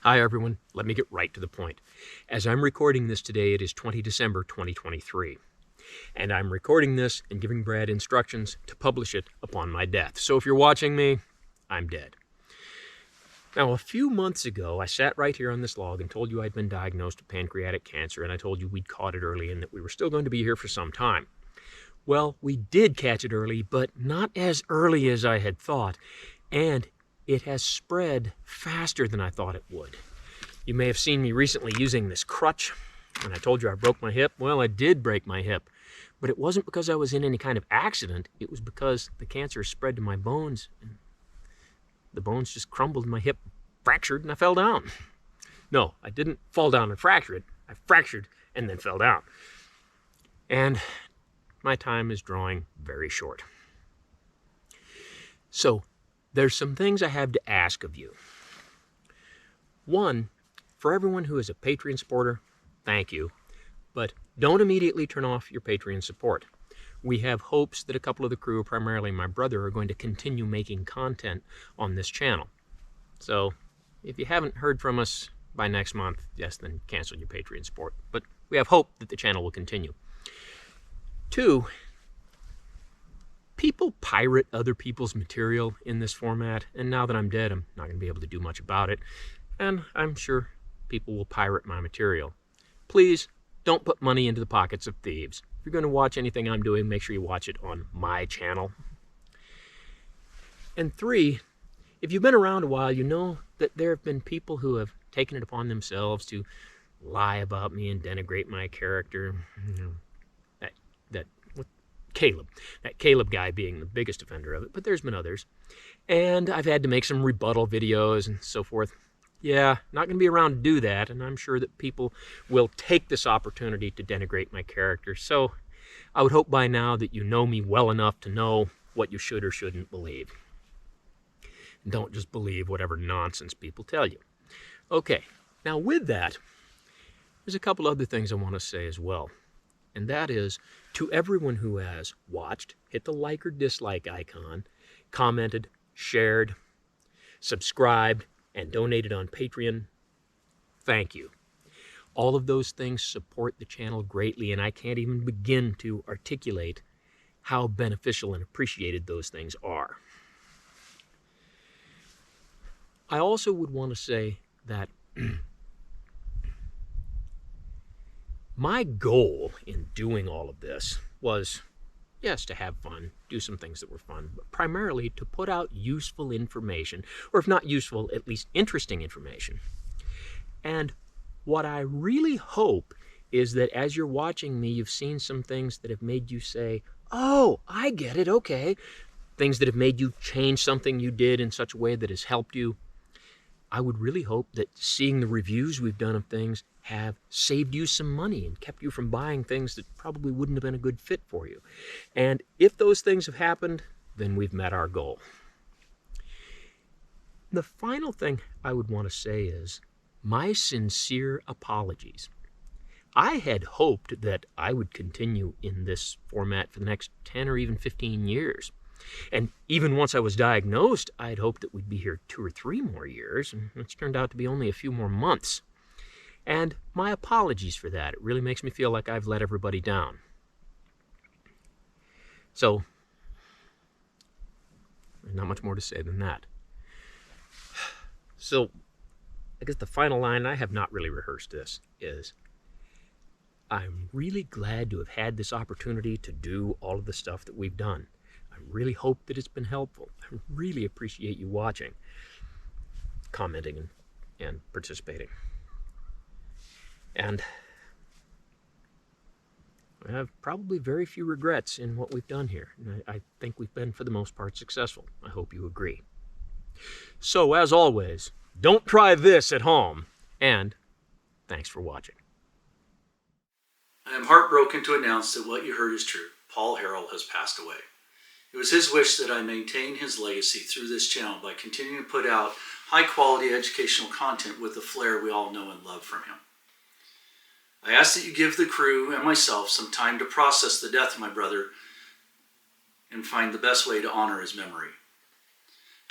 Hi everyone, let me get right to the point. As I'm recording this today, it is 20 December 2023. And I'm recording this and giving Brad instructions to publish it upon my death. So if you're watching me, I'm dead. Now, a few months ago, I sat right here on this log and told you I'd been diagnosed with pancreatic cancer, and I told you we'd caught it early and that we were still going to be here for some time. Well, we did catch it early, but not as early as I had thought, and it has spread faster than I thought it would. You may have seen me recently using this crutch. When I told you I broke my hip, well, I did break my hip. But it wasn't because I was in any kind of accident. It was because the cancer spread to my bones. And the bones just crumbled, my hip fractured, and I fell down. No, I didn't fall down and fracture it. I fractured and then fell down. And my time is drawing very short. So, there's some things I have to ask of you. One, for everyone who is a Patreon supporter, thank you. But don't immediately turn off your Patreon support. We have hopes that a couple of the crew, primarily my brother, are going to continue making content on this channel. So, if you haven't heard from us by next month, yes, then cancel your Patreon support. But we have hope that the channel will continue. Two, people pirate other people's material in this format, and now that I'm dead, I'm not going to be able to do much about it, and I'm sure people will pirate my material. Please don't put money into the pockets of thieves. If you're going to watch anything I'm doing, make sure you watch it on my channel. And three, if you've been around a while, you know that there have been people who have taken it upon themselves to lie about me and denigrate my character. That Caleb guy being the biggest offender of it, but there's been others. And I've had to make some rebuttal videos and so forth. Yeah, not going to be around to do that, and I'm sure that people will take this opportunity to denigrate my character. So I would hope by now that you know me well enough to know what you should or shouldn't believe. And don't just believe whatever nonsense people tell you. Okay, now with that, there's a couple other things I want to say as well. And that is, to everyone who has watched, hit the like or dislike icon, commented, shared, subscribed, and donated on Patreon, thank you. All of those things support the channel greatly, and I can't even begin to articulate how beneficial and appreciated those things are. I also would want to say that my goal in doing all of this was, yes, to have fun, do some things that were fun, but primarily to put out useful information, or if not useful, at least interesting information. And what I really hope is that as you're watching me, you've seen some things that have made you say, oh, I get it, okay. Things that have made you change something you did in such a way that has helped you. I would really hope that seeing the reviews we've done of things have saved you some money and kept you from buying things that probably wouldn't have been a good fit for you. And if those things have happened, then we've met our goal. The final thing I would want to say is my sincere apologies. I had hoped that I would continue in this format for the next 10 or even 15 years. And even once I was diagnosed, I had hoped that we'd be here 2 or 3 more years, and it's turned out to be only a few more months. And my apologies for that. It really makes me feel like I've let everybody down. So, there's not much more to say than that. So, I guess the final line, I have not really rehearsed this, is I'm really glad to have had this opportunity to do all of the stuff that we've done. I really hope that it's been helpful. I really appreciate you watching, commenting, and participating. And I have probably very few regrets in what we've done here. And I think we've been, for the most part, successful. I hope you agree. So, as always, don't try this at home. And thanks for watching. I am heartbroken to announce that what you heard is true. Paul Harrell has passed away. It was his wish that I maintain his legacy through this channel by continuing to put out high-quality educational content with the flair we all know and love from him. I ask that you give the crew and myself some time to process the death of my brother and find the best way to honor his memory.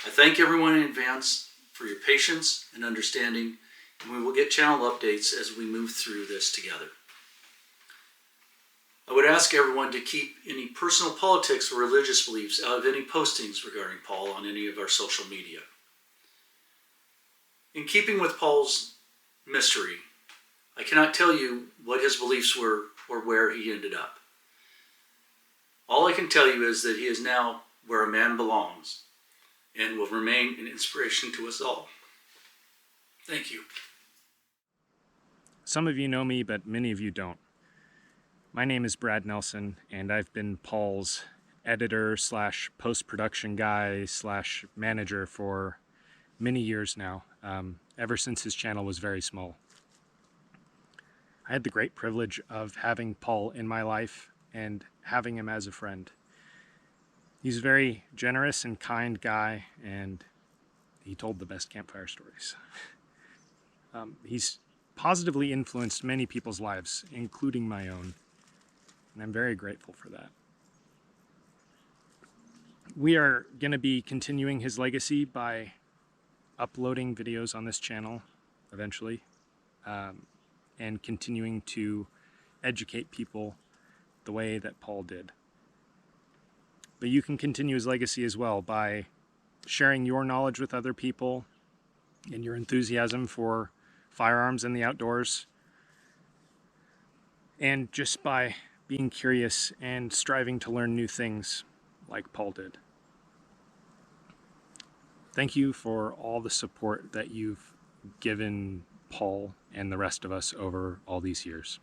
I thank everyone in advance for your patience and understanding and we will get channel updates as we move through this together. I would ask everyone to keep any personal politics or religious beliefs out of any postings regarding Paul on any of our social media. In keeping with Paul's mystery, I cannot tell you what his beliefs were or where he ended up. All I can tell you is that he is now where a man belongs and will remain an inspiration to us all. Thank you. Some of you know me, but many of you don't. My name is Brad Nelson, and I've been Paul's editor slash post-production guy slash manager for many years now, ever since his channel was very small. I had the great privilege of having Paul in my life and having him as a friend. He's a very generous and kind guy, and he told the best campfire stories. He's positively influenced many people's lives, including my own, and I'm very grateful for that. We are going to be continuing his legacy by uploading videos on this channel eventually, and continuing to educate people the way that Paul did. But you can continue his legacy as well by sharing your knowledge with other people and your enthusiasm for firearms and the outdoors, and just by being curious and striving to learn new things like Paul did. Thank you for all the support that you've given Paul and the rest of us over all these years.